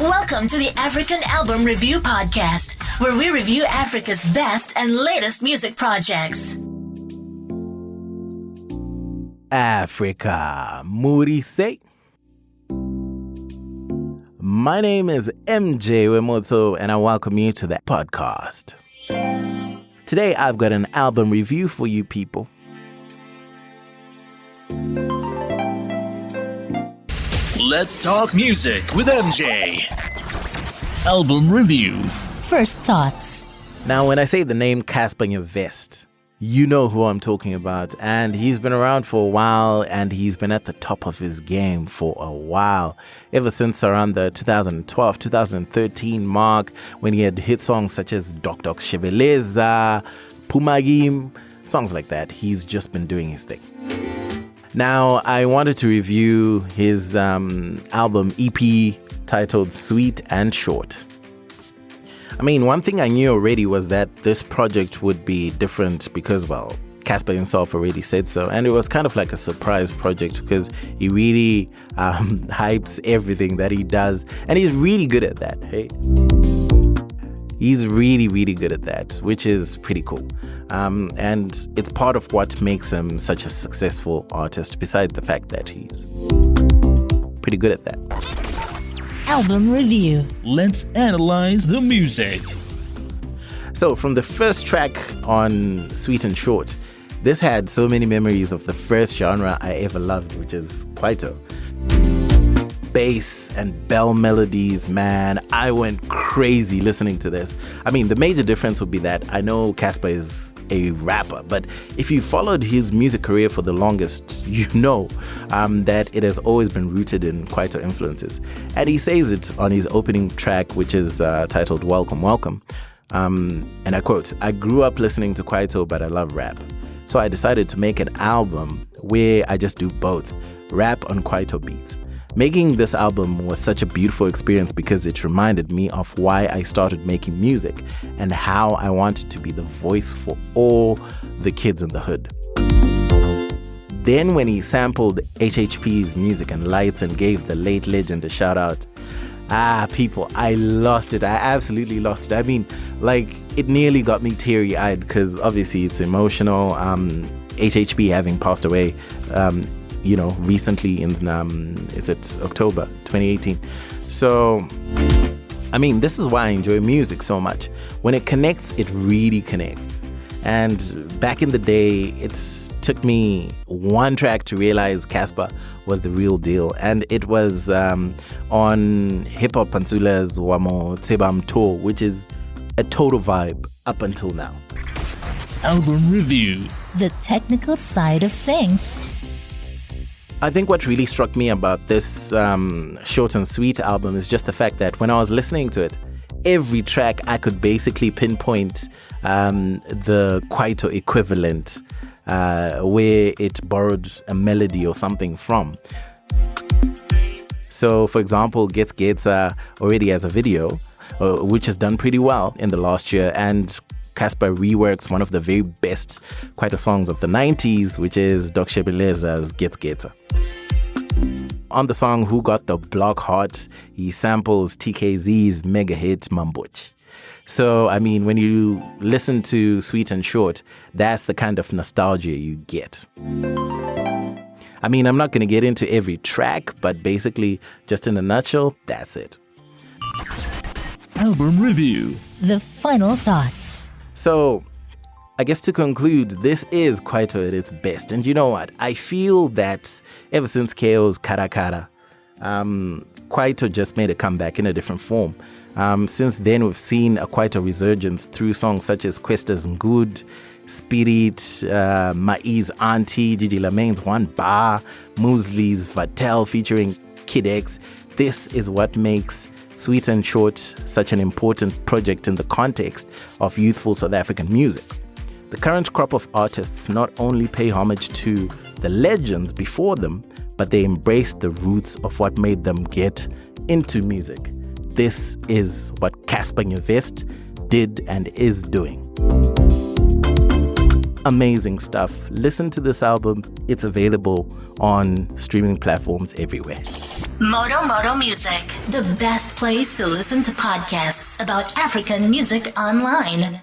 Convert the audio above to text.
Welcome to the African Album Review Podcast, where we review Africa's best and latest music projects. Africa, Murise. My name is MJ Wemoto, and I welcome you to the podcast. Today, I've got an album review for you people. Let's talk music with MJ. Album review. First thoughts. Now, when I say the name Cassper Nyovest, you know who I'm talking about. And he's been around for a while, and he's been at the top of his game for a while. Ever since around the 2012, 2013 mark, when he had hit songs such as Dok Dok Shebeleza, Pumagim, songs like that. He's just been doing his thing. Now, I wanted to review his album EP titled Sweet and Short. I mean, one thing I knew already was that this project would be different because, well, Cassper himself already said so. And it was kind of like a surprise project because he really hypes everything that he does. And he's really good at that, hey? He's really, really good at that, which is pretty cool. And it's part of what makes him such a successful artist, besides the fact that he's pretty good at that. Album review. Let's analyze the music. So from the first track on Sweet and Short, this had so many memories of the first genre I ever loved, which is Kwaito. Bass and bell melodies, man, I went crazy listening to this. I mean, the major difference would be that I know Cassper is a rapper, but if you followed his music career for the longest, you know that it has always been rooted in Kwaito influences. And he says it on his opening track, which is titled Welcome, Welcome. And I quote, "I grew up listening to Kwaito, but I love rap. So I decided to make an album where I just do both, rap on Kwaito beats. Making this album was such a beautiful experience because it reminded me of why I started making music and how I wanted to be the voice for all the kids in the hood." Then when he sampled HHP's Music and Lights and gave the late legend a shout out, people, I lost it. I absolutely lost it. I mean, like, it nearly got me teary-eyed because obviously it's emotional. HHP having passed away, recently in, is it October 2018? So, I mean, this is why I enjoy music so much. When it connects, it really connects. And back in the day, it took me one track to realize Cassper was the real deal. And it was on Hip Hop Pantsula's Wamo Tebam Tour, which is a total vibe up until now. Album review. The technical side of things. I think what really struck me about this Short and Sweet album is just the fact that when I was listening to it, every track I could basically pinpoint the Kwaito equivalent where it borrowed a melody or something from. So, for example, Gets already has a video, which has done pretty well in the last year, and Cassper reworks one of the very best Kwaito songs of the 90s, which is Dok Shebeleza's Gets. On the song Who Got the Block Hot, he samples TKZ's mega hit Mamboch. So, I mean, when you listen to Sweet and Short, that's the kind of nostalgia you get. I mean, I'm not going to get into every track, but basically, just in a nutshell, that's it. Album review. The final thoughts. So, I guess to conclude, this is Kwaito at its best. And you know what? I feel that ever since KO's Karakara, Kwaito just made a comeback in a different form. Since then, we've seen a Kwaito resurgence through songs such as Questa's Ngud, Spirit, Mai's Auntie, Gigi Lamane's One Bar, Mosley's Vatel featuring Kid X. This is what makes Sweet and Short such an important project in the context of youthful South African music. The current crop of artists not only pay homage to the legends before them, but they embrace the roots of what made them get into music. This is what Cassper Nyovest did and is doing. Amazing stuff. Listen to this album. It's available on streaming platforms everywhere. Moto Music, the best place to listen to podcasts about African music online.